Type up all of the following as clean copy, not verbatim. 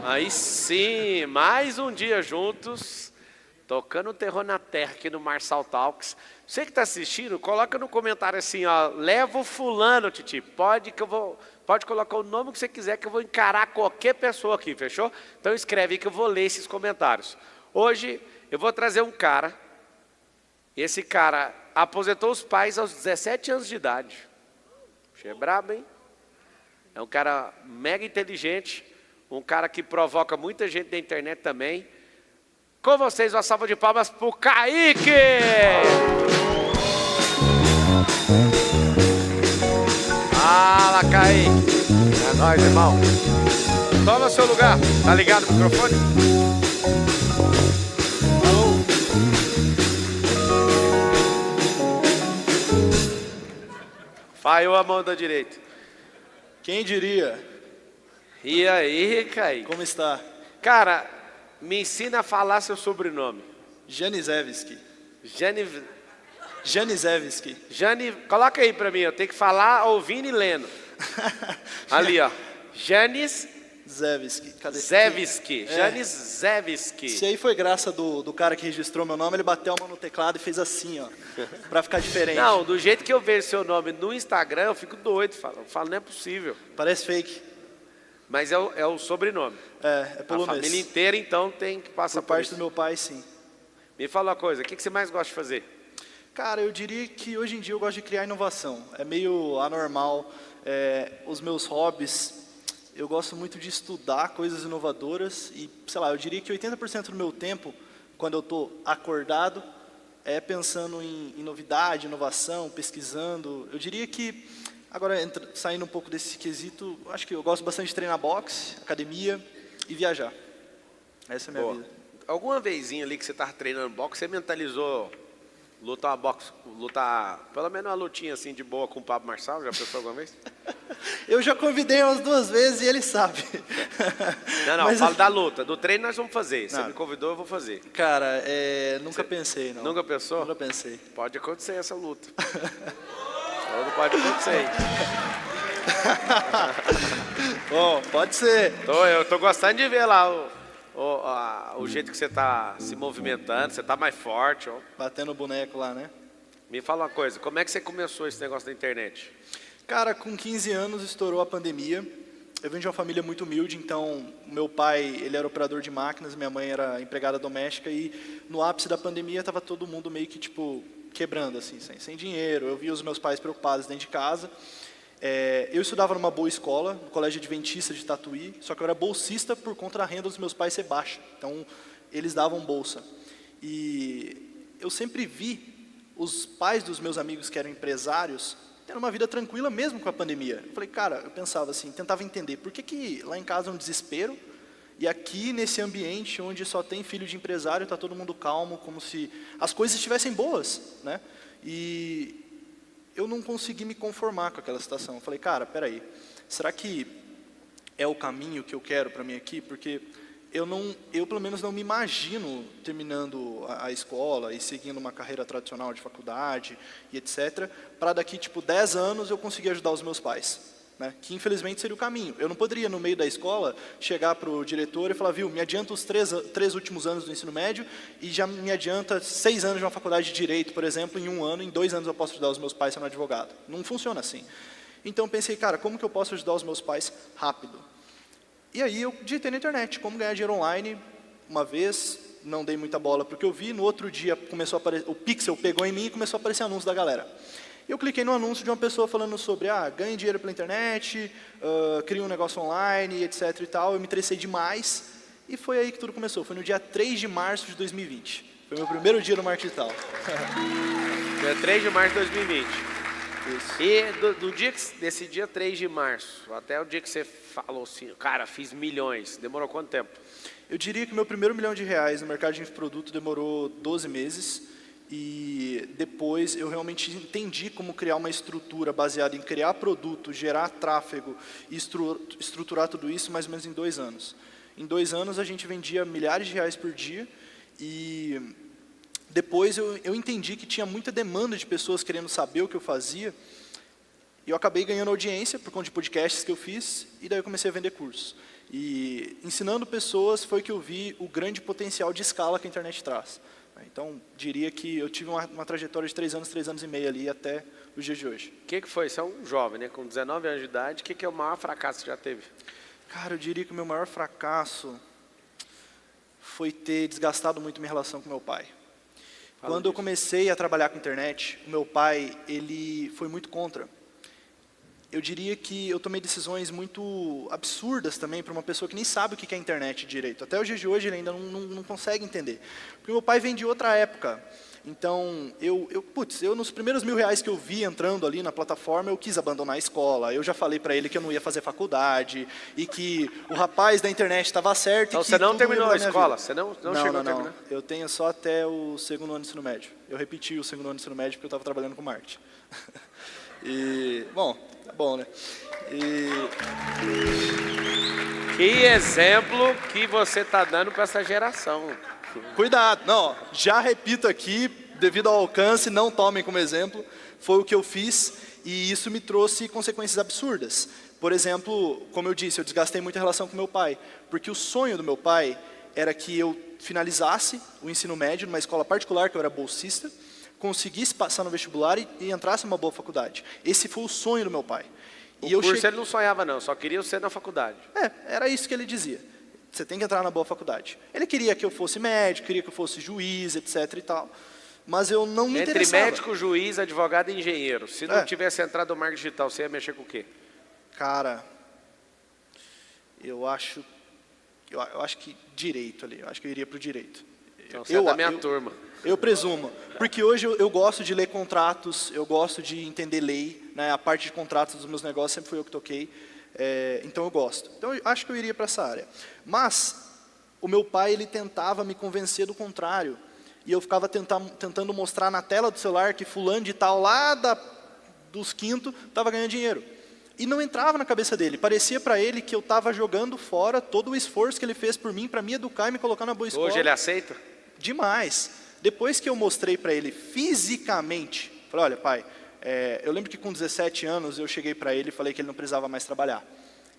Aí sim, mais um dia juntos, tocando terror na terra aqui no Marçal Talks. Você que está assistindo, coloca no comentário assim, ó, leva o fulano, Titi, pode colocar o nome que você quiser que eu vou encarar qualquer pessoa aqui, fechou? Então escreve aí que eu vou ler esses comentários. Hoje eu vou trazer um cara, esse cara aposentou os pais aos 17 anos de idade. É brabo, hein? É um cara mega inteligente, um cara que provoca muita gente da internet também. Com vocês, uma salva de palmas pro Kaique! Fala, Kaique! É nóis, irmão. Toma seu lugar. Tá ligado o microfone? Alô? Falhou a mão da direita. Quem diria? E aí, Kaique? Como está? Cara, me ensina a falar seu sobrenome. Janizewski. Janizewski. Coloca aí pra mim, eu tenho que falar ouvindo e lendo. Ali, ó. Zewski. Cadê? Zewski. Janizewski. Se aí foi graça do cara que registrou meu nome, ele bateu a mão no teclado e fez assim, ó. Pra ficar diferente. Não, do jeito que eu vejo seu nome no Instagram, eu fico doido. Eu falo, não é possível. Parece fake. Mas é o sobrenome. É polonês. A família inteira, então, tem que passar por por parte isso. do meu pai, sim. Me fala uma coisa, o que você mais gosta de fazer? Cara, eu diria que hoje em dia eu gosto de criar inovação. É meio anormal. Os meus hobbies, eu gosto muito de estudar coisas inovadoras. E, sei lá, eu diria que 80% do meu tempo, quando eu estou acordado, é pensando em novidade, inovação, pesquisando. Eu diria que, agora saindo um pouco desse quesito, acho que eu gosto bastante de treinar boxe, academia e viajar. Essa é a minha vida. Alguma vezinha ali que você estava treinando boxe, você mentalizou lutar pelo menos uma lutinha assim de boa com o Pablo Marçal? Já pensou alguma vez? Eu já convidei umas 2 vezes e ele sabe. Não, Mas falo da luta. Do treino nós vamos fazer. Você Não. me convidou, eu vou fazer. Cara, nunca pensei, não. Nunca pensou? Nunca pensei. Pode acontecer essa luta. Tudo pode acontecer. Bom, pode ser. Eu tô gostando de ver lá o jeito que você tá se movimentando, você tá mais forte. Ó. Batendo o boneco lá, né? Me fala uma coisa, como é que você começou esse negócio da internet? Cara, com 15 anos estourou a pandemia. Eu venho de uma família muito humilde, então meu pai, ele era operador de máquinas, minha mãe era empregada doméstica e no ápice da pandemia estava todo mundo meio que tipo quebrando assim, sem dinheiro. Eu via os meus pais preocupados dentro de casa. Eu estudava numa boa escola, no Colégio Adventista de Tatuí, só que eu era bolsista por conta da renda dos meus pais ser baixa. Então eles davam bolsa. E eu sempre vi os pais dos meus amigos que eram empresários tendo uma vida tranquila mesmo com a pandemia. Eu falei, cara, eu pensava assim, tentava entender, por que lá em casa é um desespero e aqui nesse ambiente onde só tem filho de empresário, está todo mundo calmo, como se as coisas estivessem boas, né? E eu não consegui me conformar com aquela situação. Eu falei, cara, peraí, será que é o caminho que eu quero para mim aqui? Porque eu pelo menos não me imagino terminando a escola e seguindo uma carreira tradicional de faculdade e etc. Para daqui, 10 anos eu conseguir ajudar os meus pais, né? Que infelizmente seria o caminho. Eu não poderia, no meio da escola, chegar para o diretor e falar, viu, me adianta os 3 últimos anos do ensino médio e já me adianta 6 anos de uma faculdade de Direito, por exemplo, em 1 ano, em 2 anos eu posso ajudar os meus pais sendo advogado. Não funciona assim. Então eu pensei, cara, como que eu posso ajudar os meus pais rápido? E aí eu digitei na internet, como ganhar dinheiro online. Uma vez, não dei muita bola para o que eu vi, no outro dia começou a aparecer, o Pixel pegou em mim e começou a aparecer anúncio da galera. Eu cliquei no anúncio de uma pessoa falando sobre, ganhe dinheiro pela internet, crie um negócio online, etc e tal. Eu me interessei demais e foi aí que tudo começou. Foi no dia 3 de março de 2020. Foi meu primeiro dia no marketing digital. Dia 3 de março de 2020. Isso. E desse dia 3 de março, até o dia que você falou assim, cara, fiz milhões, demorou quanto tempo? Eu diria que meu primeiro R$1 milhão no mercado de infoproduto demorou 12 meses. E depois eu realmente entendi como criar uma estrutura baseada em criar produto, gerar tráfego e estruturar tudo isso mais ou menos em 2 anos. Em 2 anos a gente vendia milhares de reais por dia e depois eu entendi que tinha muita demanda de pessoas querendo saber o que eu fazia. E eu acabei ganhando audiência por conta de podcasts que eu fiz, e daí eu comecei a vender cursos. E ensinando pessoas foi que eu vi o grande potencial de escala que a internet traz. Então, diria que eu tive uma trajetória de 3 anos e meio ali até os dias de hoje. O que foi? Você é um jovem, né? Com 19 anos de idade, o que é o maior fracasso que você já teve? Cara, eu diria que o meu maior fracasso foi ter desgastado muito minha relação com meu pai. Quando eu comecei a trabalhar com internet, o meu pai, ele foi muito contra. Eu diria que eu tomei decisões muito absurdas também para uma pessoa que nem sabe o que é internet direito. Até os dias de hoje ele ainda não consegue entender. Porque meu pai vem de outra época. Então, eu nos primeiros R$1.000 que eu vi entrando ali na plataforma, eu quis abandonar a escola. Eu já falei para ele que eu não ia fazer faculdade e que o rapaz da internet estava certo. Então e que você não tudo terminou ia a mudar minha escola? vida. Você não chegou a terminar? Eu tenho só até o 2º ano de ensino médio. Eu repeti o 2º ano de ensino médio porque eu estava trabalhando com marketing. E, bom, tá bom, né? Que exemplo que você está dando para essa geração. Cuidado, não, já repito aqui, devido ao alcance, não tomem como exemplo, foi o que eu fiz e isso me trouxe consequências absurdas. Por exemplo, como eu disse, eu desgastei muita relação com meu pai, porque o sonho do meu pai era que eu finalizasse o ensino médio numa escola particular, que eu era bolsista, conseguisse passar no vestibular e entrasse numa boa faculdade. Esse foi o sonho do meu pai. O curso ele não sonhava não, só queria ser na faculdade. Era isso que ele dizia. Você tem que entrar na boa faculdade. Ele queria que eu fosse médico, queria que eu fosse juiz, etc e tal. Mas eu não me interessava. Entre médico, juiz, advogado e engenheiro. Se não tivesse entrado no marketing digital, você ia mexer com o quê? Cara, eu acho que direito ali. Eu acho que eu iria para o direito. Então você é da minha turma. Eu presumo. Porque hoje eu gosto de ler contratos, eu gosto de entender lei, né? A parte de contratos dos meus negócios sempre fui eu que toquei. Então eu gosto. Então eu acho que eu iria para essa área. Mas o meu pai, ele tentava me convencer do contrário. E eu ficava tentando mostrar na tela do celular que fulano de tal lá dos quintos estava ganhando dinheiro. E não entrava na cabeça dele. Parecia para ele que eu estava jogando fora todo o esforço que ele fez por mim para me educar e me colocar na boa escola. Hoje ele aceita? Demais. Depois que eu mostrei para ele fisicamente, falei, olha pai, eu lembro que com 17 anos eu cheguei para ele e falei que ele não precisava mais trabalhar.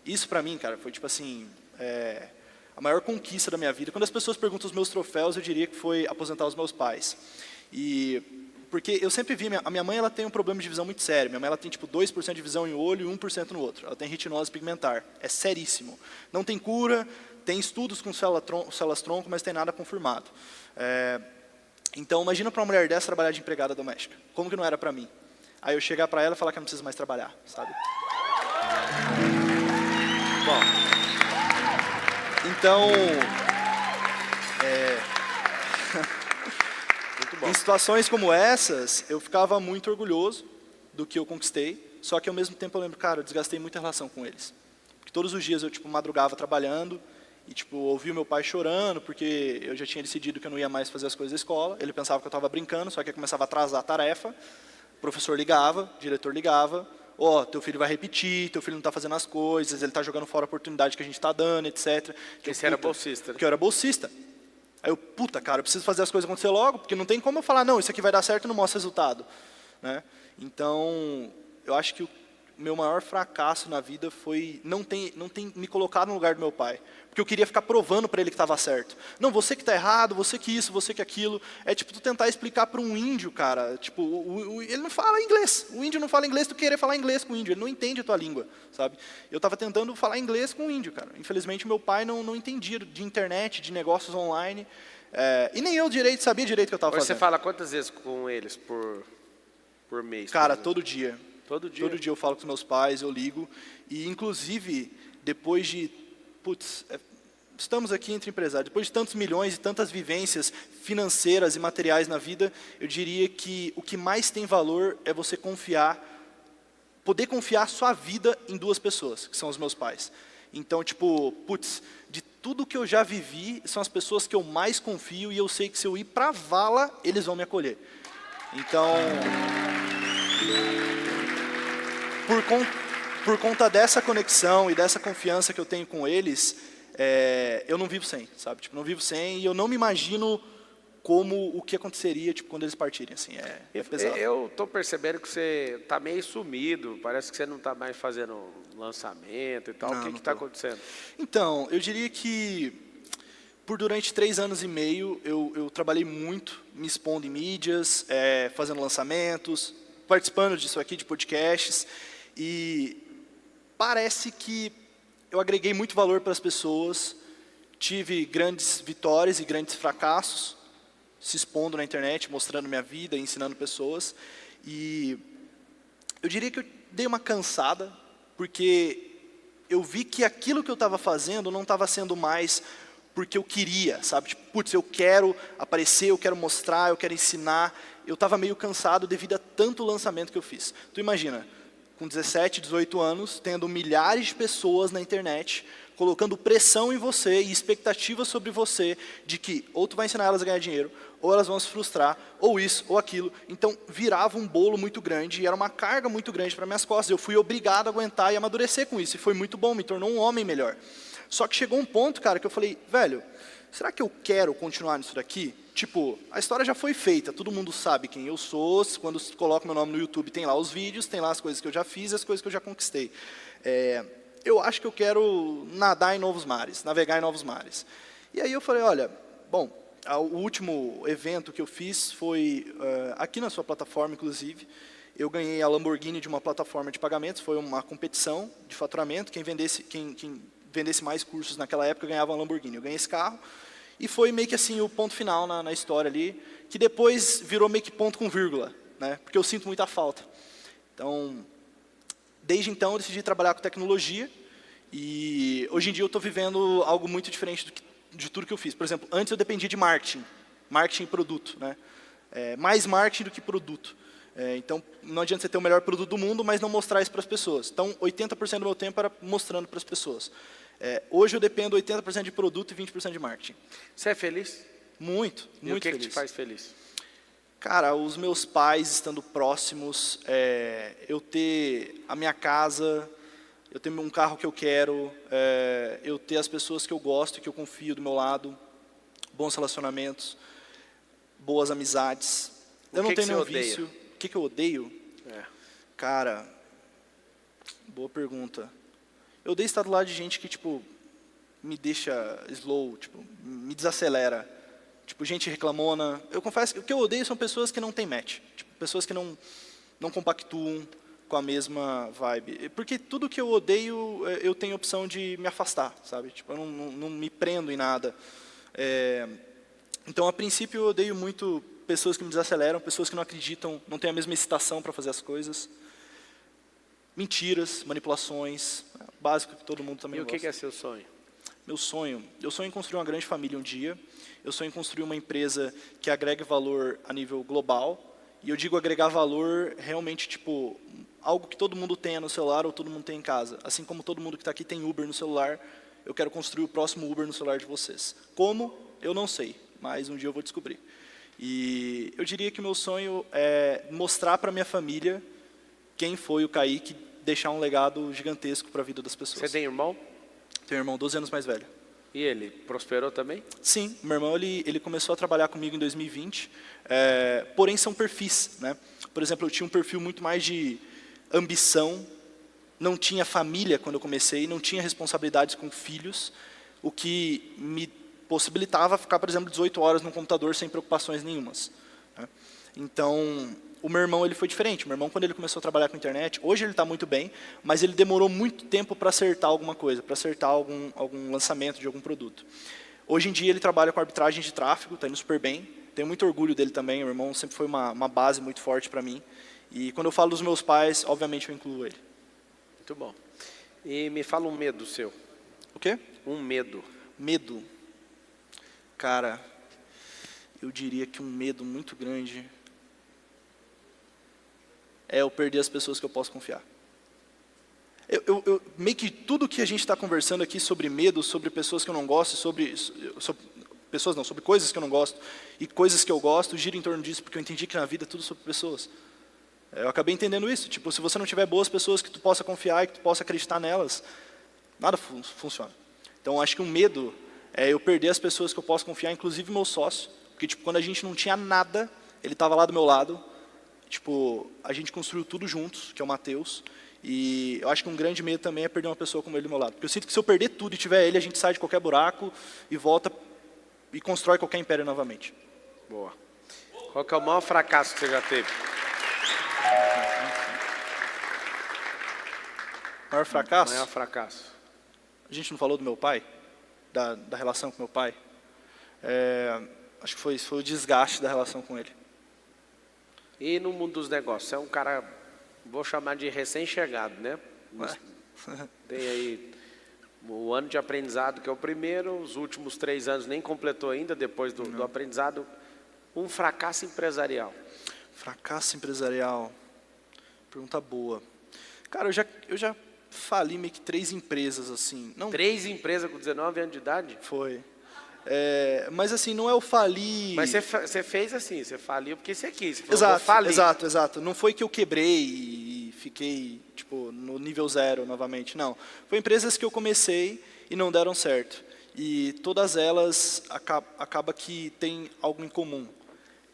Isso para mim, cara, foi tipo assim, a maior conquista da minha vida. Quando as pessoas perguntam os meus troféus, eu diria que foi aposentar os meus pais. Porque eu sempre vi, a minha mãe ela tem um problema de visão muito sério. Minha mãe ela tem tipo 2% de visão em um olho e 1% no outro. Ela tem retinose pigmentar. É seríssimo. Não tem cura, tem estudos com células-tronco, mas tem nada confirmado. Então, imagina para uma mulher dessa trabalhar de empregada doméstica. Como que não era para mim? Aí eu chegar para ela e falar que eu não preciso mais trabalhar, sabe? Bom, então, Muito bom. em situações como essas, eu ficava muito orgulhoso do que eu conquistei, só que ao mesmo tempo eu lembro, cara, eu desgastei muita relação com eles. Porque todos os dias eu madrugava trabalhando, e ouvi o meu pai chorando, porque eu já tinha decidido que eu não ia mais fazer as coisas da escola. Ele pensava que eu estava brincando, só que eu começava a atrasar a tarefa. O professor ligava, o diretor ligava. Teu filho vai repetir, teu filho não está fazendo as coisas, ele está jogando fora a oportunidade que a gente está dando, etc. Você era bolsista, né? Porque eu era bolsista. Aí eu, cara, eu preciso fazer as coisas acontecer logo, porque não tem como eu falar, não, isso aqui vai dar certo e não mostra resultado. Né? Então, eu acho que o meu maior fracasso na vida foi não ter me colocado no lugar do meu pai. Porque eu queria ficar provando para ele que estava certo. Não, você que está errado, você que isso, você que aquilo. É tu tentar explicar para um índio, cara. Ele não fala inglês. O índio não fala inglês, tu querer falar inglês com o índio. Ele não entende a tua língua, sabe? Eu estava tentando falar inglês com o índio, cara. Infelizmente, meu pai não entendia de internet, de negócios online. E nem eu sabia direito o que eu estava fazendo. Você fala quantas vezes com eles por mês? Cara, todo dia. Todo dia? Todo dia eu falo com os meus pais, eu ligo. E, inclusive, depois de... estamos aqui entre empresários. Depois de tantos milhões e tantas vivências financeiras e materiais na vida, eu diria que o que mais tem valor é você poder confiar sua vida em 2 pessoas, que são os meus pais. Então, de tudo que eu já vivi, são as pessoas que eu mais confio e eu sei que se eu ir para a vala, eles vão me acolher. Então... Por conta dessa conexão e dessa confiança que eu tenho com eles, eu não vivo sem, sabe? Não vivo sem e eu não me imagino como o que aconteceria tipo, quando eles partirem. Assim, é pesado. Eu estou percebendo que você está meio sumido, parece que você não está mais fazendo lançamento e tal. Não, O que está acontecendo? Então, eu diria que durante 3 anos e meio eu trabalhei muito, me expondo em mídias, fazendo lançamentos, participando disso aqui, de podcasts, e parece que eu agreguei muito valor para as pessoas, tive grandes vitórias e grandes fracassos, se expondo na internet, mostrando minha vida, ensinando pessoas, e eu diria que eu dei uma cansada, porque eu vi que aquilo que eu estava fazendo não estava sendo mais porque eu queria, sabe? Tipo, putz, eu quero aparecer, eu quero mostrar, eu quero ensinar. Eu estava meio cansado devido a tanto lançamento que eu fiz. Tu imagina, com 17, 18 anos, tendo milhares de pessoas na internet, colocando pressão em você e expectativas sobre você de que ou tu vai ensinar elas a ganhar dinheiro, ou elas vão se frustrar, ou isso, ou aquilo. Então, virava um bolo muito grande e era uma carga muito grande para minhas costas. Eu fui obrigado a aguentar e amadurecer com isso. E foi muito bom, me tornou um homem melhor. Só que chegou um ponto, cara, que eu falei, velho, será que eu quero continuar nisso daqui? Tipo, a história já foi feita, todo mundo sabe quem eu sou, quando coloco meu nome no YouTube tem lá os vídeos, tem lá as coisas que eu já fiz, as coisas que eu já conquistei. Eu acho que eu quero nadar em novos mares, navegar em novos mares. E aí eu falei, olha, bom, o último evento que eu fiz foi aqui na sua plataforma, inclusive. Eu ganhei a Lamborghini de uma plataforma de pagamentos, foi uma competição de faturamento, quem vendesse mais cursos naquela época ganhava uma Lamborghini. Eu ganhei esse carro e foi meio que assim o ponto final na história ali, que depois virou meio que ponto com vírgula, né? Porque eu sinto muita falta. Então, desde então eu decidi trabalhar com tecnologia e hoje em dia eu estou vivendo algo muito diferente de tudo que eu fiz. Por exemplo, antes eu dependia de marketing e produto, né? Mais marketing do que produto. Então, não adianta você ter o melhor produto do mundo, mas não mostrar isso para as pessoas. Então, 80% do meu tempo era mostrando para as pessoas. Hoje eu dependo 80% de produto e 20% de marketing. Você é feliz? Muito, muito feliz. E o que te faz feliz? Cara, os meus pais estando próximos, eu ter a minha casa, eu ter um carro que eu quero, eu ter as pessoas que eu gosto e que eu confio do meu lado, bons relacionamentos, boas amizades. Eu não tenho nenhum vício. O que eu odeio? Cara, boa pergunta. Eu odeio estar do lado de gente que, tipo, me deixa slow, tipo, me desacelera. Tipo, gente reclamona. Eu confesso que o que eu odeio são pessoas que não têm match. Tipo, pessoas que não compactuam com a mesma vibe. Porque tudo que eu odeio, eu tenho opção de me afastar, sabe? Tipo, eu não me prendo em nada. Então, a princípio, eu odeio muito pessoas que me desaceleram, pessoas que não acreditam, não têm a mesma excitação para fazer as coisas. Mentiras, manipulações, básico que todo mundo também gosta. E o que é seu sonho? Meu sonho? Eu sonho em construir uma grande família um dia. Eu sonho em construir uma empresa que agregue valor a nível global. E eu digo agregar valor realmente, tipo, algo que todo mundo tenha no celular ou todo mundo tem em casa. Assim como todo mundo que está aqui tem Uber no celular, eu quero construir o próximo Uber no celular de vocês. Como? Eu não sei, mas um dia eu vou descobrir. E eu diria que o meu sonho é mostrar para minha família quem foi o Kaique, deixar um legado gigantesco para a vida das pessoas. Você tem irmão? Tenho um irmão 12 anos mais velho. E ele prosperou também? Sim, meu irmão ele começou a trabalhar comigo em 2020, porém são perfis, né? Por exemplo, eu tinha um perfil muito mais de ambição, não tinha família quando eu comecei, não tinha responsabilidades com filhos, o que me possibilitava ficar, por exemplo, 18 horas no computador sem preocupações nenhumas, né? Então, o meu irmão ele foi diferente. O meu irmão, quando ele começou a trabalhar com internet, hoje ele está muito bem, mas ele demorou muito tempo para acertar alguma coisa, para acertar algum lançamento de algum produto. Hoje em dia ele trabalha com arbitragem de tráfego, está indo super bem. Tenho muito orgulho dele também. O meu irmão sempre foi uma base muito forte para mim. E quando eu falo dos meus pais, obviamente eu incluo ele. Muito bom. E me fala um medo seu. O quê? Um medo. Medo. Cara, eu diria que um medo muito grande é eu perder as pessoas que eu posso confiar. Meio que tudo que a gente está conversando aqui sobre medo, sobre pessoas que eu não gosto, sobre coisas que eu não gosto e coisas que eu gosto, gira em torno disso, porque eu entendi que na vida é tudo sobre pessoas. Eu acabei entendendo isso. Tipo, se você não tiver boas pessoas que tu possa confiar e que tu possa acreditar nelas, nada funciona. Então, acho que um medo é eu perder as pessoas que eu posso confiar, inclusive meu sócio, Porque, tipo, quando a gente não tinha nada, ele estava lá do meu lado. Tipo, a gente construiu tudo juntos, que é o Matheus. E eu acho que um grande medo também é perder uma pessoa como ele do meu lado. Porque eu sinto que se eu perder tudo e tiver ele, a gente sai de qualquer buraco e volta e constrói qualquer império novamente. Boa. Qual que é o maior fracasso que você já teve? Maior fracasso? Maior fracasso. A gente não falou do meu pai? Da relação com meu pai? Acho que foi o desgaste da relação com ele. E no mundo dos negócios? Você é um cara, vou chamar de recém-chegado, né? Tem aí o ano de aprendizado, que é o primeiro, os últimos 3 anos nem completou ainda, depois do aprendizado. Um fracasso empresarial. Fracasso empresarial. Pergunta boa. Cara, eu já fali meio que 3 empresas, assim. Não, 3 empresas com 19 anos de idade? foi. Mas assim, não é o falir... Mas você fez assim, você faliu porque você quis. Você falou, Exato. Não foi que eu quebrei e fiquei tipo, no nível 0 novamente, não. Foi empresas que eu comecei e não deram certo. E todas elas acaba que tem algo em comum.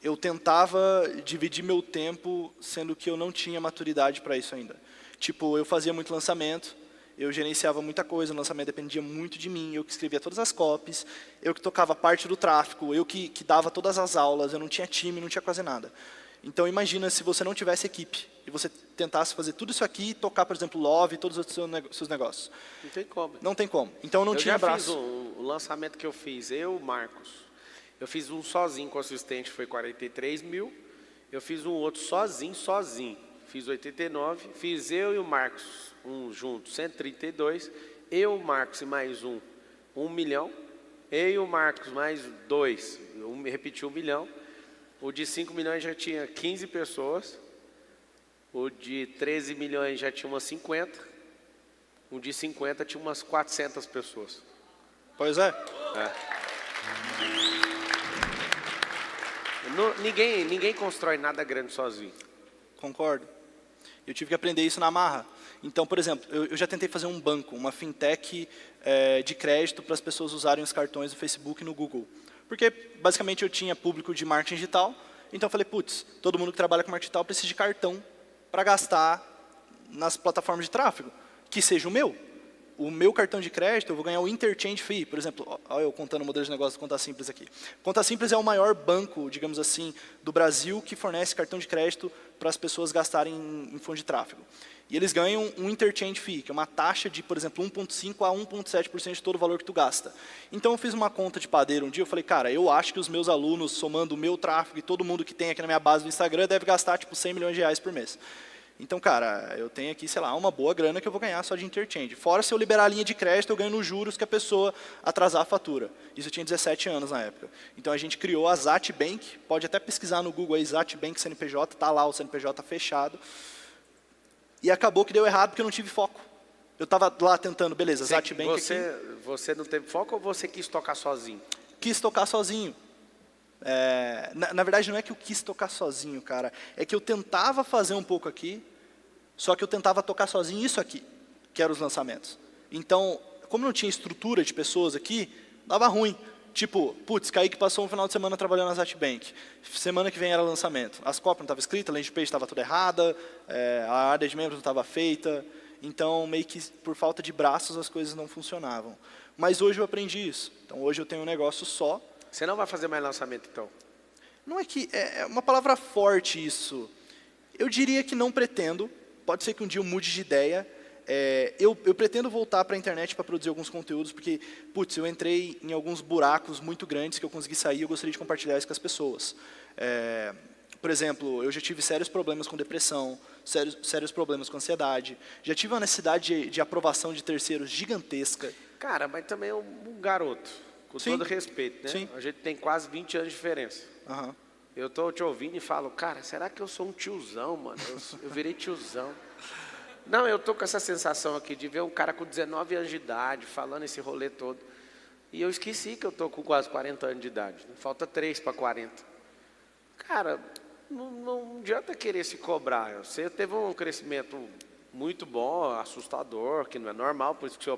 Eu tentava dividir meu tempo, sendo que eu não tinha maturidade para isso ainda. Tipo, eu fazia muito lançamento, eu gerenciava muita coisa, o lançamento dependia muito de mim, eu que escrevia todas as copies, eu que tocava parte do tráfego, eu que dava todas as aulas, eu não tinha time, não tinha quase nada. Então imagina se você não tivesse equipe e você tentasse fazer tudo isso aqui e tocar, por exemplo, Love e todos os seus negócios. Não tem como. Não tem como. Então eu não tinha braço. O lançamento que eu fiz, eu, Marcos, eu fiz um sozinho consistente, foi 43 mil, eu fiz um outro sozinho, fiz 89, fiz eu e o Marcos, um junto, 132, eu, o Marcos e mais 1 milhão, eu e o Marcos mais 2, repetiu 1 milhão, o de 5 milhões já tinha 15 pessoas, o de 13 milhões já tinha umas 50, o de 50 tinha umas 400 pessoas. Pois é. Ninguém constrói nada grande sozinho. Concordo. Eu tive que aprender isso na marra. Então, por exemplo, eu já tentei fazer um banco, uma fintech de crédito para as pessoas usarem os cartões do Facebook e no Google. Porque, basicamente, eu tinha público de marketing digital, então eu falei, putz, todo mundo que trabalha com marketing digital precisa de cartão para gastar nas plataformas de tráfego, que seja o meu. O meu cartão de crédito, eu vou ganhar o interchange fee. Por exemplo, olha eu contando o modelo de negócio do Conta Simples aqui. Conta Simples é o maior banco, digamos assim, do Brasil que fornece cartão de crédito para as pessoas gastarem em fundo de tráfego. E eles ganham um interchange fee, que é uma taxa de, por exemplo, 1,5% a 1,7% de todo o valor que tu gasta. Então eu fiz uma conta de padeiro um dia, eu falei, cara, eu acho que os meus alunos, somando o meu tráfego e todo mundo que tem aqui na minha base do Instagram, deve gastar tipo 100 milhões de reais por mês. Então, cara, eu tenho aqui, sei lá, uma boa grana que eu vou ganhar só de interchange. Fora se eu liberar a linha de crédito, eu ganho nos juros que a pessoa atrasar a fatura. Isso eu tinha 17 anos na época. Então a gente criou a Zat Bank, pode até pesquisar no Google aí, Zat Bank CNPJ, está lá o CNPJ fechado. E acabou que deu errado porque eu não tive foco. Eu estava lá tentando, beleza, Zat Bank aqui. Você não teve foco ou você quis tocar sozinho? Quis tocar sozinho. Na verdade, não é que eu quis tocar sozinho, cara. É que eu tentava fazer um pouco aqui, só que eu tentava tocar sozinho isso aqui, que eram os lançamentos. Então, como não tinha estrutura de pessoas aqui, dava ruim. Tipo, putz, Kaique passou um final de semana trabalhando na Zatbank. Semana que vem era lançamento. As copies não estavam escritas, a landing page estava toda errada, a área de membros não estava feita. Então, meio que por falta de braços, as coisas não funcionavam. Mas hoje eu aprendi isso. Então, hoje eu tenho um negócio só. Você não vai fazer mais lançamento, então? Não é que... É uma palavra forte isso. Eu diria que não pretendo. Pode ser que um dia eu mude de ideia. Eu pretendo voltar para a internet para produzir alguns conteúdos, porque, putz, eu entrei em alguns buracos muito grandes que eu consegui sair e eu gostaria de compartilhar isso com as pessoas. Por exemplo, eu já tive sérios problemas com depressão, sérios problemas com ansiedade. Já tive uma necessidade de aprovação de terceiros gigantesca. Cara, mas também é um garoto, com Sim. todo respeito, né? Sim. A gente tem quase 20 anos de diferença. Uhum. Eu estou te ouvindo e falo, cara, será que eu sou um tiozão, mano? Eu virei tiozão. Não, eu estou com essa sensação aqui de ver um cara com 19 anos de idade, falando esse rolê todo. E eu esqueci que eu estou com quase 40 anos de idade. Falta 3 para 40. Cara, não adianta querer se cobrar. Você teve um crescimento muito bom, assustador, que não é normal, por isso que seu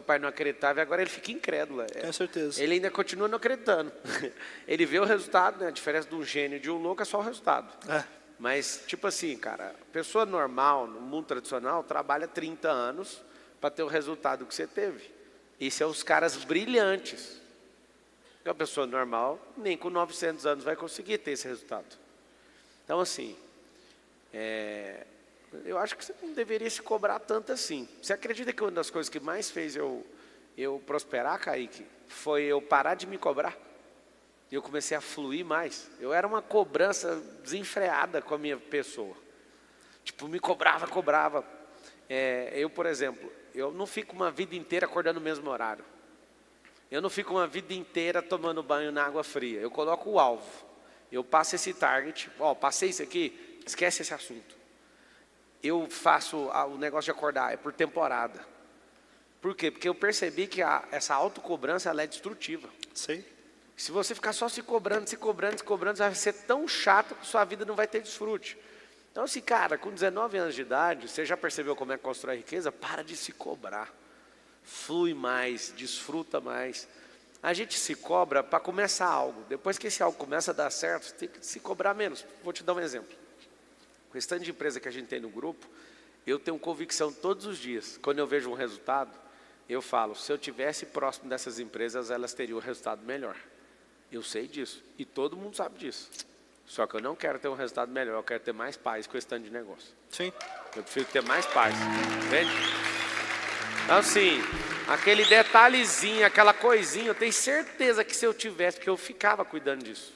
pai não acreditava e agora ele fica incrédulo. Tenho certeza. Ele ainda continua não acreditando. Ele vê o resultado, né? A diferença de um gênio e de um louco é só o resultado. Mas, tipo assim, cara, pessoa normal, no mundo tradicional, trabalha 30 anos para ter o resultado que você teve. Isso é os caras brilhantes. Porque a pessoa normal, nem com 900 anos vai conseguir ter esse resultado. Então, assim, eu acho que você não deveria se cobrar tanto assim. Você acredita que uma das coisas que mais fez eu prosperar, Kaique, foi eu parar de me cobrar? E eu comecei a fluir mais. Eu era uma cobrança desenfreada com a minha pessoa. Tipo, me cobrava. Eu, por exemplo, eu não fico uma vida inteira acordando no mesmo horário. Eu não fico uma vida inteira tomando banho na água fria. Eu coloco o alvo. Eu passo esse target. Passei isso aqui, esquece esse assunto. Eu faço o negócio de acordar, é por temporada. Por quê? Porque eu percebi que essa autocobrança ela é destrutiva. Sei. Se você ficar só se cobrando, vai ser tão chato que sua vida não vai ter desfrute. Então, assim, cara, com 19 anos de idade, você já percebeu como é que constrói riqueza? Para de se cobrar. Flui mais, desfruta mais. A gente se cobra para começar algo. Depois que esse algo começa a dar certo, você tem que se cobrar menos. Vou te dar um exemplo. O restante de empresa que a gente tem no grupo, eu tenho convicção todos os dias. Quando eu vejo um resultado, eu falo, se eu tivesse próximo dessas empresas, elas teriam um resultado melhor. Eu sei disso. E todo mundo sabe disso. Só que eu não quero ter um resultado melhor, eu quero ter mais paz com esse tanto de negócio. Sim. Eu prefiro ter mais paz. Entende? Então, assim, aquele detalhezinho, aquela coisinha, eu tenho certeza que se eu tivesse, porque eu ficava cuidando disso.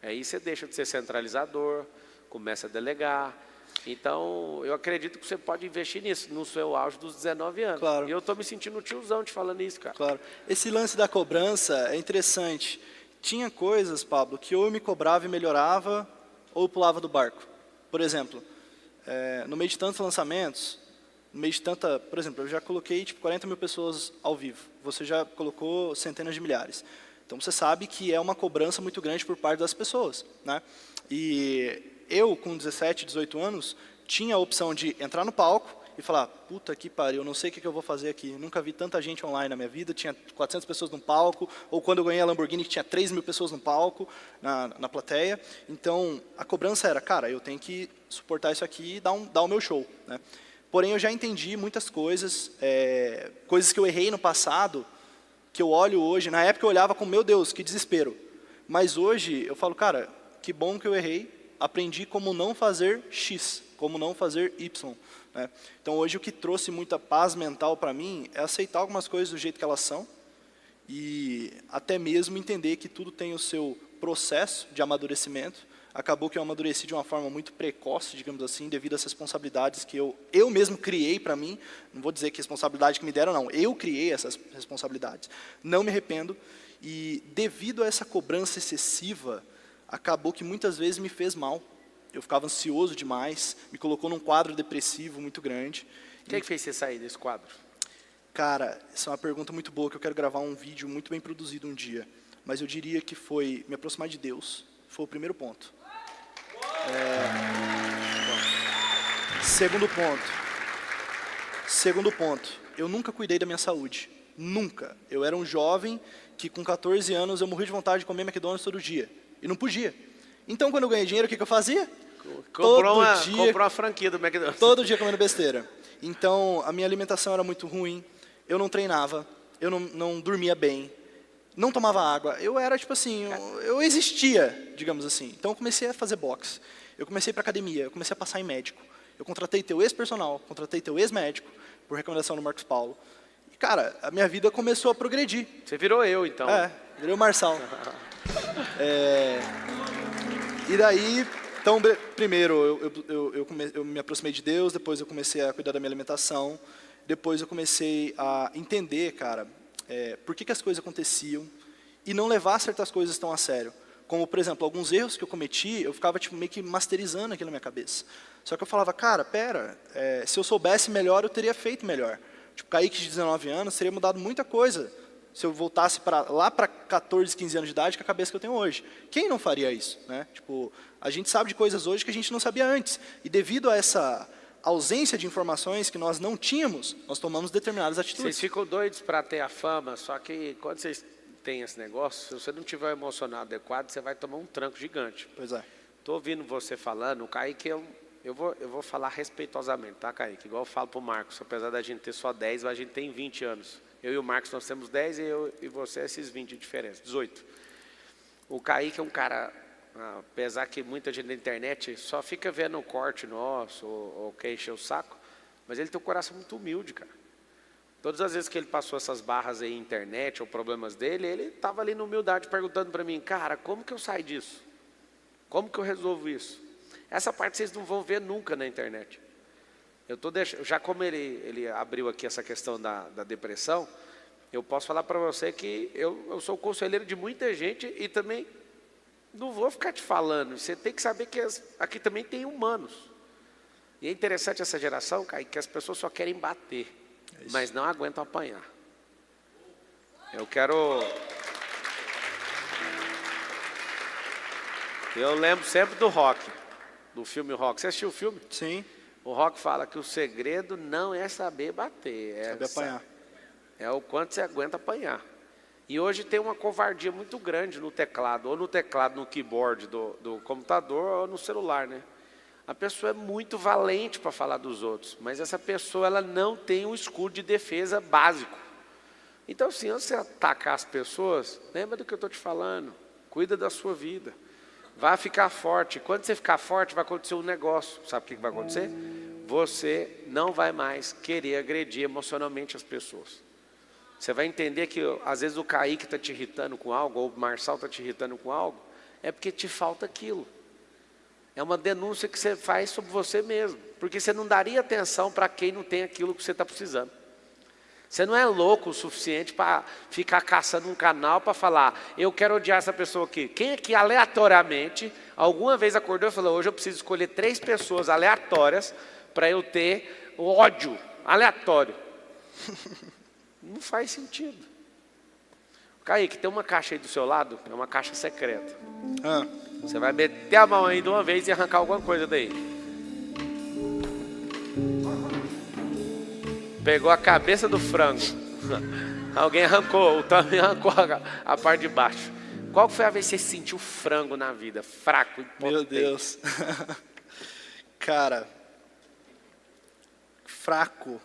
Aí você deixa de ser centralizador, começa a delegar. Então, eu acredito que você pode investir nisso, no seu auge dos 19 anos. Claro. E eu estou me sentindo tiozão te falando isso, cara. Claro. Esse lance da cobrança é interessante. Tinha coisas, Pablo, que ou eu me cobrava e melhorava, ou eu pulava do barco. Por exemplo, no meio de tantos lançamentos, no meio de tanta... Por exemplo, eu já coloquei 40 mil pessoas ao vivo. Você já colocou centenas de milhares. Então, você sabe que é uma cobrança muito grande por parte das pessoas, né? E eu, com 17, 18 anos, tinha a opção de entrar no palco e falar, puta que pariu, eu não sei o que eu vou fazer aqui. Nunca vi tanta gente online na minha vida, tinha 400 pessoas no palco, ou quando eu ganhei a Lamborghini, que tinha 3 mil pessoas no palco, na plateia. Então, a cobrança era, cara, eu tenho que suportar isso aqui e dar o meu show, né? Porém, eu já entendi muitas coisas, coisas que eu errei no passado, que eu olho hoje. Na época eu olhava com, meu Deus, que desespero. Mas hoje eu falo, cara, que bom que eu errei, aprendi como não fazer X, como não fazer Y, né? Então hoje o que trouxe muita paz mental para mim é aceitar algumas coisas do jeito que elas são e até mesmo entender que tudo tem o seu processo de amadurecimento. Acabou que eu amadureci de uma forma muito precoce, digamos assim, devido às responsabilidades que eu mesmo criei para mim. Não vou dizer que responsabilidade que me deram, não. Eu criei essas responsabilidades. Não me arrependo. E devido a essa cobrança excessiva, acabou que muitas vezes me fez mal. Eu ficava ansioso demais, me colocou num quadro depressivo muito grande. O que fez você sair desse quadro? Cara, essa é uma pergunta muito boa, que eu quero gravar um vídeo muito bem produzido um dia. Mas eu diria que foi me aproximar de Deus, foi o primeiro ponto. Segundo ponto, eu nunca cuidei da minha saúde. Nunca. Eu era um jovem que com 14 anos eu morri de vontade de comer McDonald's todo dia. E não podia. Então, quando eu ganhei dinheiro, o que eu fazia? Comprou uma franquia do McDonald's. Todo dia comendo besteira. Então, a minha alimentação era muito ruim. Eu não treinava. Eu não dormia bem. Não tomava água. Eu era, tipo assim, eu existia, digamos assim. Então, eu comecei a fazer boxe. Eu comecei para academia. Eu comecei a passar em médico. Eu contratei teu ex-personal. Contratei teu ex-médico, por recomendação do Marcos Paulo. E, cara, a minha vida começou a progredir. Você virou eu, então. Virei o Marçal. E daí, então, primeiro eu me aproximei de Deus, depois eu comecei a cuidar da minha alimentação, depois eu comecei a entender, cara, por que as coisas aconteciam e não levar certas coisas tão a sério. Como, por exemplo, alguns erros que eu cometi, eu ficava meio que masterizando aquilo na minha cabeça. Só que eu falava, cara, se eu soubesse melhor, eu teria feito melhor. Tipo, Kaique de 19 anos, teria mudado muita coisa se eu voltasse lá para 14, 15 anos de idade com a cabeça que eu tenho hoje. Quem não faria isso, né? Tipo, a gente sabe de coisas hoje que a gente não sabia antes. E devido a essa ausência de informações que nós não tínhamos, nós tomamos determinadas atitudes. Vocês ficam doidos para ter a fama, só que quando vocês têm esse negócio, se você não tiver o emocional adequado, você vai tomar um tranco gigante. Pois é. Estou ouvindo você falando, o Kaique, eu vou falar respeitosamente, tá, Kaique? Igual eu falo para o Marcos, apesar da gente ter só 10, a gente tem 20 anos. Eu e o Marcos, nós temos 10 e eu e você, esses 20 de diferença, 18. O Kaique é um cara, apesar que muita gente na internet só fica vendo o corte nosso, ou quer encher o saco, mas ele tem um coração muito humilde, cara. Todas as vezes que ele passou essas barras aí, internet, ou problemas dele, ele estava ali na humildade perguntando para mim, cara, como que eu saio disso? Como que eu resolvo isso? Essa parte vocês não vão ver nunca na internet. Eu tô deixando, já como ele abriu aqui essa questão da depressão, eu posso falar para você que eu sou conselheiro de muita gente e também não vou ficar te falando. Você tem que saber que aqui também tem humanos. E é interessante essa geração, Kaique, que as pessoas só querem bater, mas não aguentam apanhar. Eu lembro sempre do Rock, do filme Rock. Você assistiu o filme? Sim. O Rock fala que o segredo não é saber bater, Saber apanhar. É o quanto você aguenta apanhar. E hoje tem uma covardia muito grande no teclado, ou no teclado, no keyboard do computador, ou no celular, né? A pessoa é muito valente para falar dos outros, mas essa pessoa ela não tem um escudo de defesa básico. Então, se você atacar as pessoas, lembra do que eu estou te falando, cuida da sua vida. Vai ficar forte. Quando você ficar forte, vai acontecer um negócio. Sabe o que vai acontecer? Você não vai mais querer agredir emocionalmente as pessoas. Você vai entender que, às vezes, o Kaique está te irritando com algo, ou o Marçal está te irritando com algo, é porque te falta aquilo. É uma denúncia que você faz sobre você mesmo. Porque você não daria atenção para quem não tem aquilo que você está precisando. Você não é louco o suficiente para ficar caçando um canal para falar, eu quero odiar essa pessoa aqui. Quem aqui aleatoriamente, alguma vez acordou e falou, hoje eu preciso escolher 3 pessoas aleatórias para eu ter ódio aleatório. Não faz sentido. Kaique, tem uma caixa aí do seu lado, é uma caixa secreta. Você vai meter a mão aí de uma vez e arrancar alguma coisa daí. Pegou a cabeça do frango. Alguém arrancou, o Tami arrancou a parte de baixo. Qual foi a vez que você sentiu frango na vida? Fraco, impotente? Meu Deus. Cara, fraco.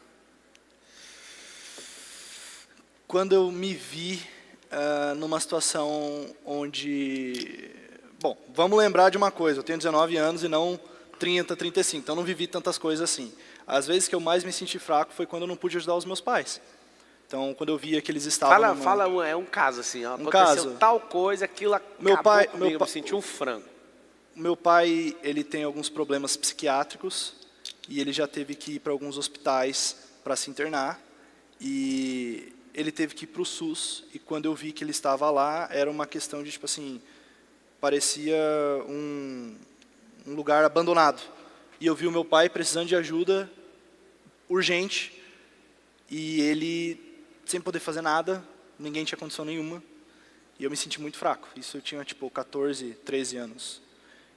Quando eu me vi numa situação onde... Bom, vamos lembrar de uma coisa. Eu tenho 19 anos e não 30, 35. Então, eu não vivi tantas coisas assim. As vezes que eu mais me senti fraco foi quando eu não pude ajudar os meus pais. Então, quando eu via que eles estavam... É um caso assim, ó, um aconteceu caso. Tal coisa, aquilo acabou comigo, eu me senti um frango. Meu pai, ele tem alguns problemas psiquiátricos e ele já teve que ir para alguns hospitais para se internar. E ele teve que ir para o SUS e quando eu vi que ele estava lá, era uma questão de, tipo assim, parecia um lugar abandonado. E eu vi o meu pai precisando de ajuda urgente e ele sem poder fazer nada, ninguém tinha condição nenhuma. E eu me senti muito fraco. Isso eu tinha tipo 14, 13 anos.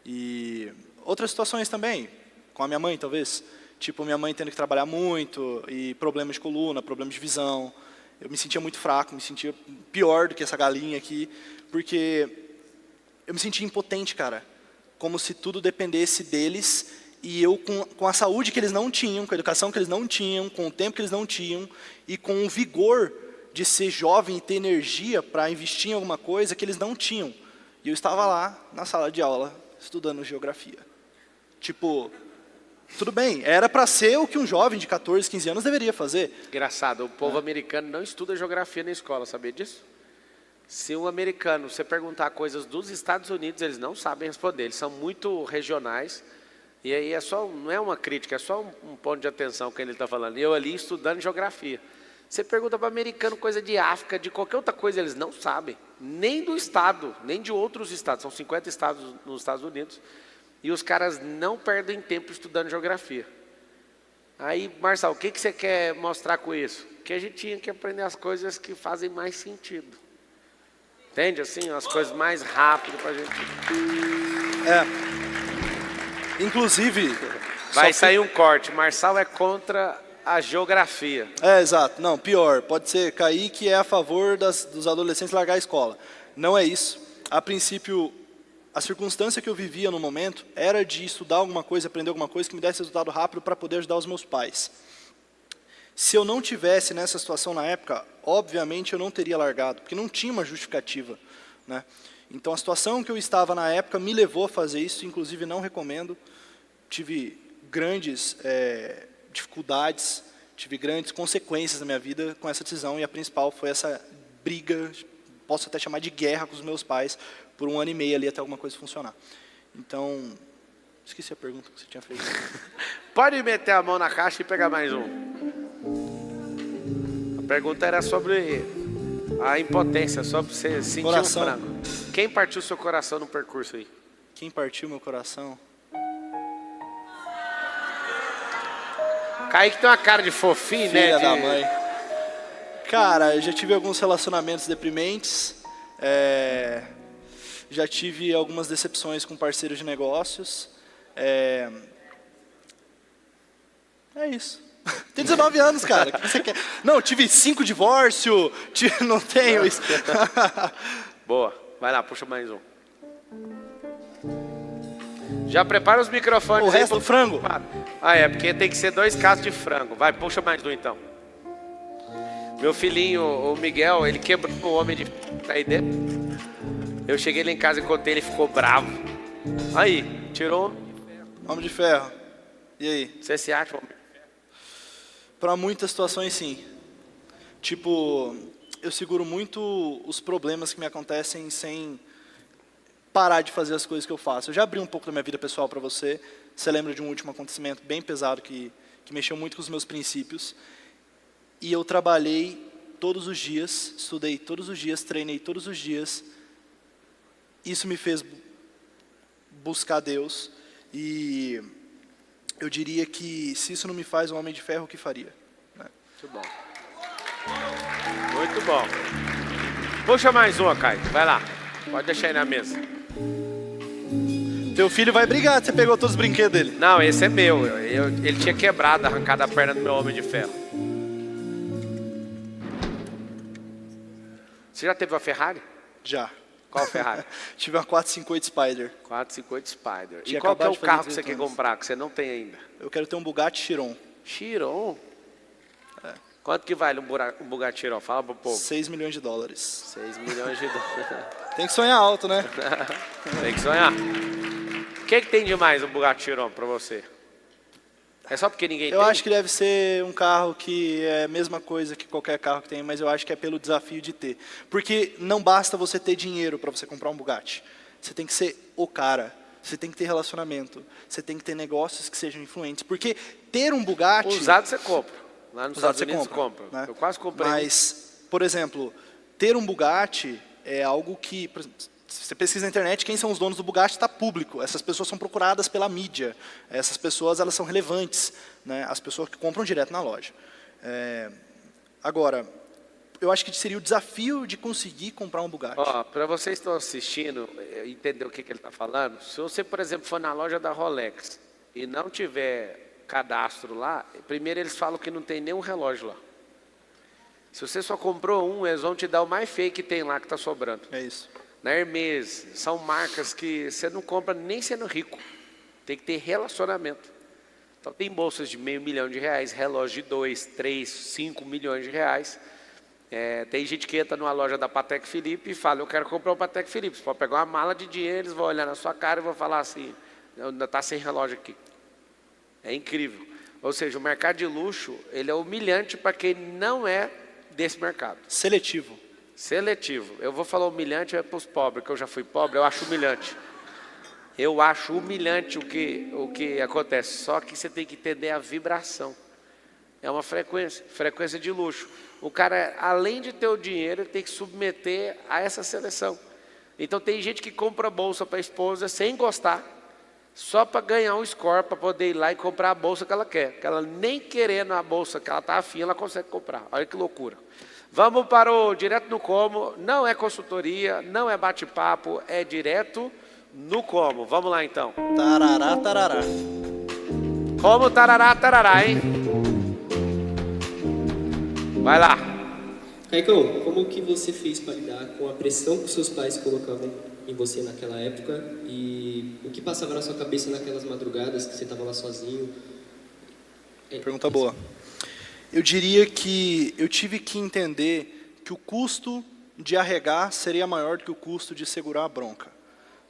E outras situações também, com a minha mãe talvez. Tipo, minha mãe tendo que trabalhar muito e problemas de coluna, problemas de visão. Eu me sentia muito fraco, me sentia pior do que essa galinha aqui, porque eu me sentia impotente, cara. Como se tudo dependesse deles. E eu, com a saúde que eles não tinham, com a educação que eles não tinham, com o tempo que eles não tinham, e com o vigor de ser jovem e ter energia para investir em alguma coisa que eles não tinham. E eu estava lá, na sala de aula, estudando geografia. Tipo, tudo bem, era para ser o que um jovem de 14, 15 anos deveria fazer. Engraçado, o povo americano não estuda geografia na escola, sabia disso? Se um americano, você perguntar coisas dos Estados Unidos, eles não sabem responder, eles são muito regionais. E aí não é uma crítica, é só um ponto de atenção que ele está falando. Eu ali estudando geografia. Você pergunta para o americano coisa de África, de qualquer outra coisa, eles não sabem. Nem do estado, nem de outros estados. São 50 estados nos Estados Unidos. E os caras não perdem tempo estudando geografia. Aí, Marçal, o que você quer mostrar com isso? Que a gente tinha que aprender as coisas que fazem mais sentido. Entende? Assim, as coisas mais rápidas para a gente... Inclusive, Vai sair um corte. Marçal é contra a geografia. Exato. Não, pior. Pode ser Kaique é a favor dos adolescentes largar a escola. Não é isso. A princípio, a circunstância que eu vivia no momento era de estudar alguma coisa, aprender alguma coisa que me desse resultado rápido para poder ajudar os meus pais. Se eu não tivesse nessa situação na época, obviamente eu não teria largado, porque não tinha uma justificativa, né? Então a situação que eu estava na época me levou a fazer isso, inclusive não recomendo. Tive grandes dificuldades, tive grandes consequências na minha vida com essa decisão, e a principal foi essa briga, posso até chamar de guerra com os meus pais, por 1 ano e meio ali até alguma coisa funcionar. Então, esqueci a pergunta que você tinha feito. Pode meter a mão na caixa e pegar mais um. A pergunta era sobre a impotência, sobre você sentir Coração. um frango. Quem partiu seu coração no percurso aí? Quem partiu meu coração? Kaique tem uma cara de fofinho, né? Filha da mãe. Cara, eu já tive alguns relacionamentos deprimentes. Já tive algumas decepções com parceiros de negócios. É isso. Tem 19 anos, cara. O que você quer? Não, tive 5 divórcios. Não tenho isso. Boa. Vai lá, puxa mais um. Já prepara os microfones O aí. resto do frango? Porque tem que ser 2 casos de frango. Vai, puxa mais um então. Meu filhinho, o Miguel, ele quebrou o homem de aí dentro. Eu cheguei lá em casa e contei, ele ficou bravo. Aí, tirou. Homem de ferro. E aí? Você se acha homem? Para muitas situações, sim. Tipo, eu seguro muito os problemas que me acontecem sem parar de fazer as coisas que eu faço. Eu já abri um pouco da minha vida pessoal para você. Você lembra de um último acontecimento bem pesado que mexeu muito com os meus princípios. E eu trabalhei todos os dias, estudei todos os dias, treinei todos os dias. Isso me fez buscar Deus. E eu diria que se isso não me faz um homem de ferro, o que faria? Muito bom. Muito bom. Puxa mais uma, Caio. Vai lá. Pode deixar aí na mesa. Teu filho vai brigar, você pegou todos os brinquedos dele. Não, esse é meu. Ele tinha quebrado, arrancado a perna do meu homem de ferro. Você já teve uma Ferrari? Já. Qual Ferrari? Tive uma 458 Spider. 458 Spider. Tinha E qual que é acabado o de fazer carro que você 18 quer anos. comprar, que você não tem ainda? Eu quero ter um Bugatti Chiron. Chiron? Quanto que vale um Bugatti Chiron? Fala pro povo. 6 milhões de dólares. 6 milhões de dólares. Tem que sonhar alto, né? Tem que sonhar. O que tem de mais um Bugatti Chiron pra você? É só porque ninguém tem? Eu acho que deve ser um carro que é a mesma coisa que qualquer carro que tem, mas eu acho que é pelo desafio de ter. Porque não basta você ter dinheiro para você comprar um Bugatti. Você tem que ser o cara. Você tem que ter relacionamento. Você tem que ter negócios que sejam influentes. Porque ter um Bugatti... Usado você compra. Lá nos Usado Estados Unidos você compra, compra. né? Eu quase comprei. Mas, por exemplo, ter um Bugatti é algo que... Por exemplo, se você pesquisa na internet, quem são os donos do Bugatti está público. Essas pessoas são procuradas pela mídia. Essas pessoas, elas são relevantes, né? As pessoas que compram direto na loja. Agora, eu acho que seria o desafio de conseguir comprar um Bugatti. Para vocês que estão assistindo, entender o que ele está falando, se você, por exemplo, for na loja da Rolex e não tiver cadastro lá, primeiro eles falam que não tem nenhum relógio lá. Se você só comprou um, eles vão te dar o mais feio que tem lá que está sobrando. É isso. Na Hermes, são marcas que você não compra nem sendo rico. Tem que ter relacionamento. Então tem bolsas de R$500 mil, relógio de 2, 3, 5 milhões de reais. Tem gente que entra numa loja da Patek Philippe e fala, eu quero comprar um Patek Philippe. Você pode pegar uma mala de dinheiro, eles vão olhar na sua cara e vão falar assim, ainda está sem relógio aqui. É incrível. Ou seja, o mercado de luxo, ele é humilhante para quem não é desse mercado. Seletivo. Seletivo. Eu vou falar humilhante para os pobres, que eu já fui pobre, eu acho humilhante. Eu acho humilhante o que acontece. Só que você tem que entender a vibração. É uma frequência de luxo. O cara, além de ter o dinheiro, ele tem que submeter a essa seleção. Então tem gente que compra bolsa para a esposa sem gostar, só para ganhar um score, para poder ir lá e comprar a bolsa que ela quer. Que ela nem querendo a bolsa que ela está afim, ela consegue comprar. Olha que loucura. Vamos para o Direto no Como. Não é consultoria, não é bate-papo, é direto no como. Vamos lá então. Tarará, tarará. Como tarará, tarará, hein? Vai lá. Caicão, como que você fez para lidar com a pressão que seus pais colocavam em você naquela época e o que passava na sua cabeça naquelas madrugadas que você estava lá sozinho? Pergunta boa. Eu diria que eu tive que entender que o custo de arregar seria maior do que o custo de segurar a bronca.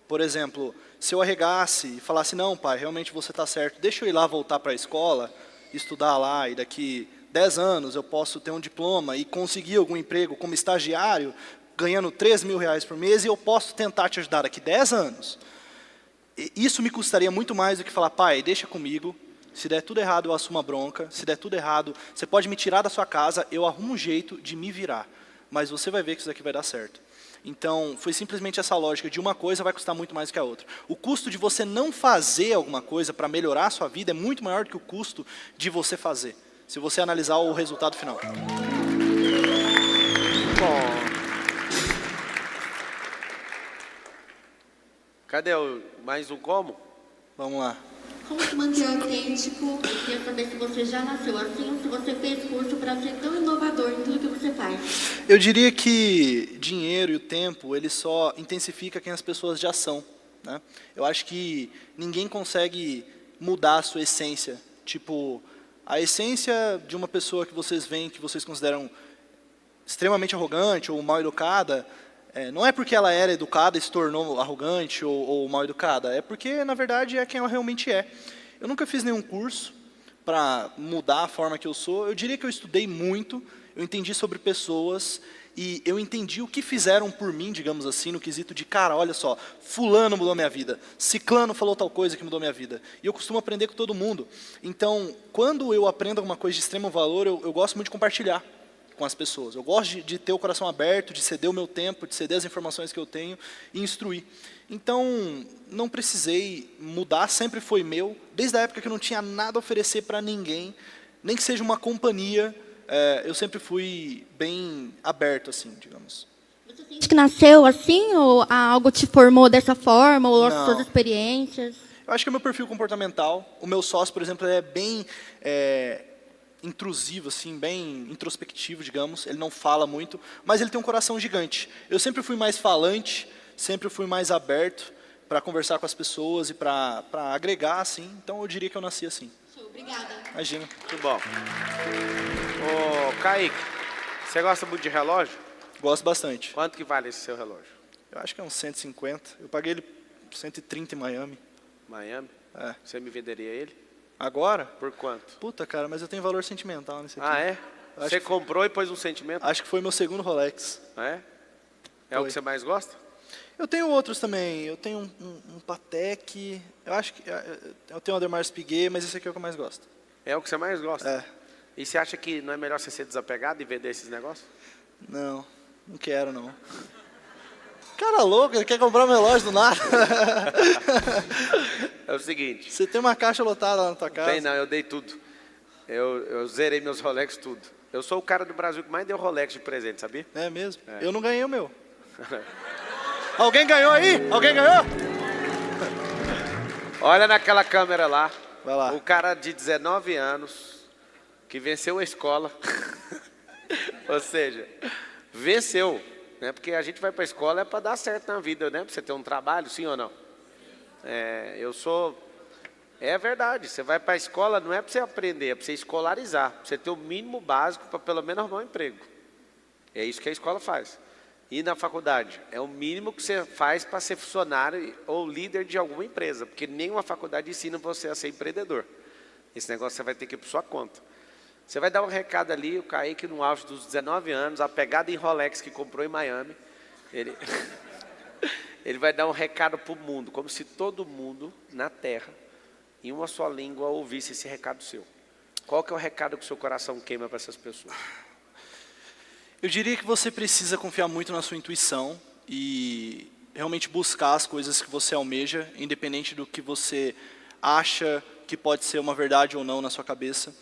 Por exemplo, se eu arregasse e falasse, não pai, realmente você está certo, deixa eu ir lá voltar para a escola, estudar lá e daqui 10 anos eu posso ter um diploma e conseguir algum emprego como estagiário, ganhando 3 mil reais por mês e eu posso tentar te ajudar daqui 10 anos. Isso me custaria muito mais do que falar, pai, deixa comigo, se der tudo errado eu assumo a bronca, se der tudo errado, você pode me tirar da sua casa, eu arrumo um jeito de me virar, mas você vai ver que isso daqui vai dar certo. Então, foi simplesmente essa lógica de uma coisa vai custar muito mais que a outra. O custo de você não fazer alguma coisa para melhorar a sua vida é muito maior do que o custo de você fazer, se você analisar o resultado final. Bom. Cadê mais um como? Vamos lá. Como se manter autêntico? Eu queria saber se você já nasceu assim ou se você fez curso para ser tão inovador em tudo que você faz. Eu diria que dinheiro e o tempo, ele só intensifica quem as pessoas já são, né? Eu acho que ninguém consegue mudar a sua essência. Tipo, a essência de uma pessoa que vocês veem, que vocês consideram extremamente arrogante ou mal educada, não é porque ela era educada e se tornou arrogante ou mal educada, é porque, na verdade, é quem ela realmente é. Eu nunca fiz nenhum curso para mudar a forma que eu sou. Eu diria que eu estudei muito, eu entendi sobre pessoas e eu entendi o que fizeram por mim, digamos assim, no quesito de, cara, olha só, fulano mudou minha vida, ciclano falou tal coisa que mudou minha vida. E eu costumo aprender com todo mundo. Então, quando eu aprendo alguma coisa de extremo valor, eu gosto muito de compartilhar com as pessoas. Eu gosto de ter o coração aberto, de ceder o meu tempo, de ceder as informações que eu tenho e instruir. Então, não precisei mudar, sempre foi meu, desde a época que eu não tinha nada a oferecer para ninguém, nem que seja uma companhia, eu sempre fui bem aberto, assim, digamos. Você sente que nasceu assim ou algo te formou dessa forma ou as Não. suas experiências? Eu acho que é o meu perfil comportamental. O meu sócio, por exemplo, ele é bem intrusivo, assim, bem introspectivo, digamos. Ele não fala muito, mas ele tem um coração gigante. Eu sempre fui mais falante, sempre fui mais aberto para conversar com as pessoas e para agregar, assim. Então, eu diria que eu nasci assim. Obrigada. Imagina. Muito bom. Ô, Kaique, você gosta muito de relógio? Gosto bastante. Quanto que vale esse seu relógio? Eu acho que é uns 150. Eu paguei ele 130 em Miami. Miami? É. Você me venderia ele? Agora? Por quanto? Puta, cara, mas eu tenho valor sentimental nesse aqui. Ah, é? Acho Você que- comprou e pôs um sentimento? Acho que foi meu segundo Rolex. É? É o Foi. que você mais gosta? Eu tenho outros também. Eu tenho um Patek. Eu acho que eu tenho um Audemars Piguet, mas esse aqui é o que eu mais gosto. É o que você mais gosta? É. E você acha que não é melhor você ser desapegado e vender esses negócios? Não quero não. Cara louco, ele quer comprar um relógio do nada. É o seguinte. Você tem uma caixa lotada lá na tua casa. Tem não, eu dei tudo. Eu zerei meus Rolex tudo. Eu sou o cara do Brasil que mais deu Rolex de presente, sabia? É mesmo? É. Eu não ganhei o meu. Alguém ganhou aí? Alguém ganhou? Olha naquela câmera lá. Vai lá. O cara de 19 anos que venceu a escola. Ou seja, venceu. Né? Porque a gente vai para a escola é para dar certo na vida, né? Para você ter um trabalho, sim ou não? É verdade, você vai para a escola não é para você aprender, é para você escolarizar, para você ter o mínimo básico para pelo menos arrumar um emprego. É isso que a escola faz. E na faculdade, é o mínimo que você faz para ser funcionário ou líder de alguma empresa, porque nenhuma faculdade ensina você a ser empreendedor. Esse negócio você vai ter que ir por sua conta. Você vai dar um recado ali, o Kaique no auge dos 19 anos, a pegada em Rolex que comprou em Miami, ele vai dar um recado para o mundo, como se todo mundo na Terra, em uma só língua, ouvisse esse recado seu. Qual que é o recado que o seu coração queima para essas pessoas? Eu diria que você precisa confiar muito na sua intuição e realmente buscar as coisas que você almeja, independente do que você acha que pode ser uma verdade ou não na sua cabeça.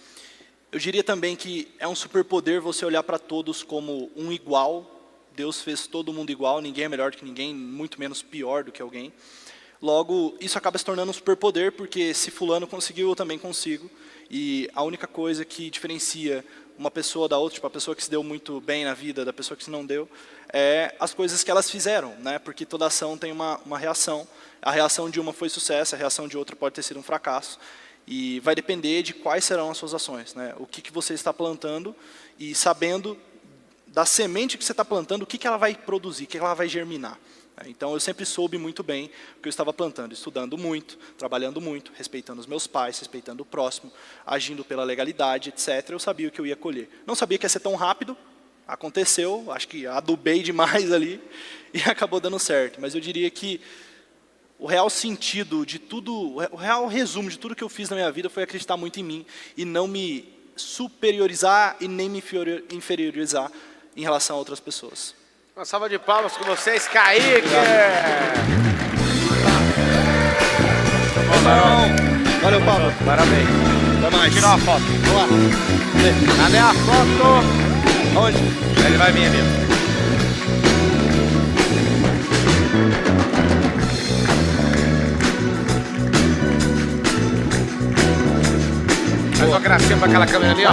Eu diria também que é um superpoder você olhar para todos como um igual. Deus fez todo mundo igual, ninguém é melhor do que ninguém, muito menos pior do que alguém. Logo, isso acaba se tornando um superpoder, porque se fulano conseguiu, eu também consigo. E a única coisa que diferencia uma pessoa da outra, tipo a pessoa que se deu muito bem na vida da pessoa que se não deu, é as coisas que elas fizeram, né? Porque toda ação tem uma reação. A reação de uma foi sucesso, a reação de outra pode ter sido um fracasso. E vai depender de quais serão as suas ações, né? O que você está plantando e sabendo da semente que você está plantando, o que ela vai produzir, o que ela vai germinar. Então, eu sempre soube muito bem o que eu estava plantando, estudando muito, trabalhando muito, respeitando os meus pais, respeitando o próximo, agindo pela legalidade, etc. Eu sabia o que eu ia colher. Não sabia que ia ser tão rápido, aconteceu, acho que adubei demais ali e acabou dando certo. Mas eu diria que o real sentido de tudo, o real resumo de tudo que eu fiz na minha vida foi acreditar muito em mim e não me superiorizar e nem me inferiorizar em relação a outras pessoas. Uma salva de palmas com vocês, Kaique! Valeu, Pablo. Parabéns. Até mais. Tirar uma foto. Vamos lá. Cadê a foto? Onde? Ele vai vir ali. Faz uma gracinha pra aquela câmera ali, ó.